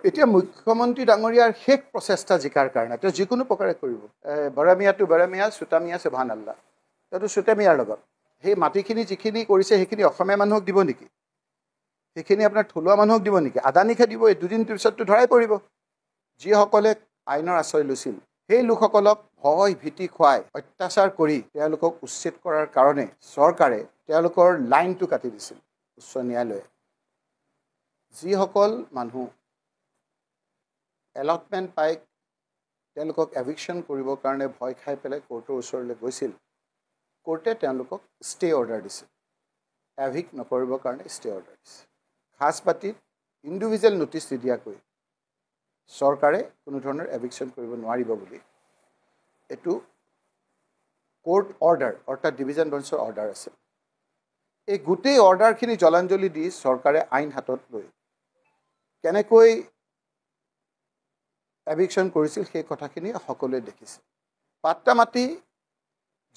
এতিয়া মুখ্যমন্ত্ৰী ডাঙৰীয়াৰ শেষ প্ৰচেষ্টা জিকাৰ কাৰণে তেওঁ যিকোনো প্ৰকাৰে কৰিব বৰামিয়াটো বৰামিয়া চুটামিয়া সুবহান আল্লাহ তেওঁতো চুটামিয়াৰ লগত সেই মাটিখিনি যিখিনি কৰিছে সেইখিনি অসমীয়া মানুহক দিব নেকি সেইখিনি আপোনাৰ থলুৱা মানুহক দিব নেকি আদানীকে দিব এই দুদিন পিছততো ধৰাই পৰিব যিসকলে আইনৰ আশ্ৰয় লৈছিল সেই লোকসকলক ভয় ভীতি খুৱাই অত্যাচাৰ কৰি তেওঁলোকক উচ্ছেদ কৰাৰ কাৰণে চৰকাৰে তেওঁলোকৰ লাইনটো কাটি দিছিল উচ্চ ন্যায়ালয়ে যিসকল মানুহ এলটমেণ্ট পাই তেওঁলোকক এভিকশ্যন কৰিবৰ কাৰণে ভয় খাই পেলাই কোৰ্টৰ ওচৰলৈ গৈছিল কোৰ্টে তেওঁলোকক ষ্টে অৰ্ডাৰ দিছিল এভিক নকৰিবৰ কাৰণে ষ্টে অৰ্ডাৰ দিছিল খাস পাতিত ইণ্ডিভিজুৱেল নটিচ নিদিয়াকৈ চৰকাৰে কোনো ধৰণৰ এভিকশ্যন কৰিব নোৱাৰিব বুলি এইটো কোৰ্ট অৰ্ডাৰ অৰ্থাৎ ডিভিজন বেঞ্চৰ অৰ্ডাৰ আছে এই গোটেই অৰ্ডাৰখিনি জলাঞ্জলি দি চৰকাৰে আইন হাতত লৈ কেনেকৈ এভিকশ্যন কৰিছিল সেই কথাখিনি সকলোৱে দেখিছে পাট্টা মাটি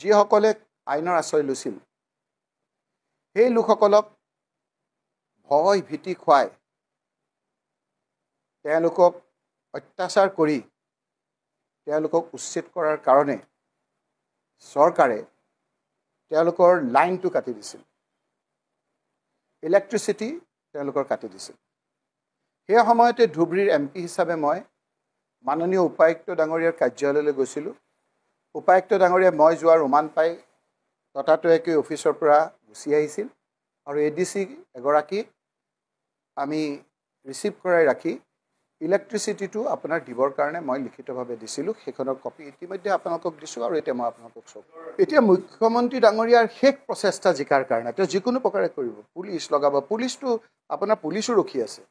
যিসকলে আইনৰ আশ্ৰয় লৈছিল সেই লোকসকলক ভয় ভীতি খুৱাই তেওঁলোকক অত্যাচাৰ কৰি তেওঁলোকক উচ্ছেদ কৰাৰ কাৰণে চৰকাৰে তেওঁলোকৰ লাইনটো কাটি দিছিল ইলেক্ট্ৰিচিটি তেওঁলোকৰ কাটি দিছিল সেই সময়তে ধুবুৰীৰ MP হিচাপে মই মাননীয় উপায়ুক্ত ডাঙৰীয়াৰ কাৰ্যালয়লৈ গৈছিলোঁ উপায়ুক্ত ডাঙৰীয়া মই যোৱাৰ উমান পাই ততাতৈয়াকৈ অফিচৰ পৰা গুচি আহিছিল আৰু ADC এগৰাকী আমি ৰিচিভ কৰাই ৰাখি ইলেক্ট্ৰিচিটিটো আপোনাৰ দিবৰ কাৰণে মই লিখিতভাৱে দিছিলোঁ সেইখনৰ কপি ইতিমধ্যে আপোনালোকক দিছোঁ আৰু এতিয়া মই আপোনালোকক চাওক এতিয়া মুখ্যমন্ত্ৰী ডাঙৰীয়াৰ শেষ প্ৰচেষ্টা জিকাৰ কাৰণে তেওঁ যিকোনো প্ৰকাৰে কৰিব পুলিচ লগাব পুলিচটো আপোনাৰ পুলিচো ৰখি আছে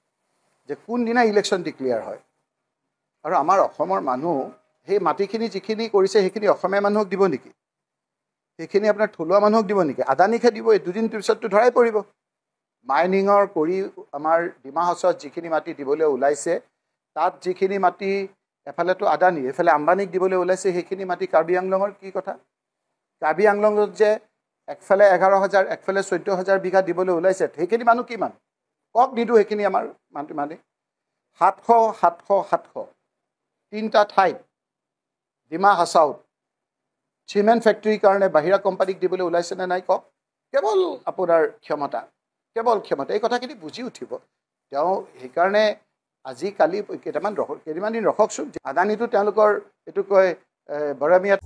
যে কোনদিনা ইলেকশ্যন ডিক্লেয়াৰ হয় আৰু আমাৰ অসমৰ মানুহ সেই মাটিখিনি যিখিনি কৰিছে সেইখিনি অসমীয়া মানুহক দিব নেকি সেইখিনি আপোনাৰ থলুৱা মানুহক দিব নেকি আদানীকে দিব এই দুদিন পিছততো ধৰাই পৰিব মাইনিঙৰ কৰি আমাৰ ডিমা হাছাওত যিখিনি মাটি দিবলৈ ওলাইছে তাত যিখিনি মাটি এফালেতো আদানী এফালে আম্বানীক দিবলৈ ওলাইছে সেইখিনি মাটি কাৰ্বি আংলঙৰ কি কথা কাৰ্বি আংলঙত যে একফালে 11,000 একফালে 14,000 বিঘা দিবলৈ ওলাইছে সেইখিনি মানুহ কিমান কওক নিদিওঁ সেইখিনি আমাৰ মানে 700 তিনিটা ঠাইত ডিমা হাছাওত চিমেণ্ট ফেক্টৰীৰ কাৰণে বাহিৰা কোম্পানীক দিবলৈ ওলাইছেনে নাই কওক কেৱল আপোনাৰ ক্ষমতা এই কথাখিনি বুজি উঠিব তেওঁ সেইকাৰণে আজিকালি কেইটামান দিন ৰখকচোন আদানীটো তেওঁলোকৰ এইটো কয় বৰামিয়াত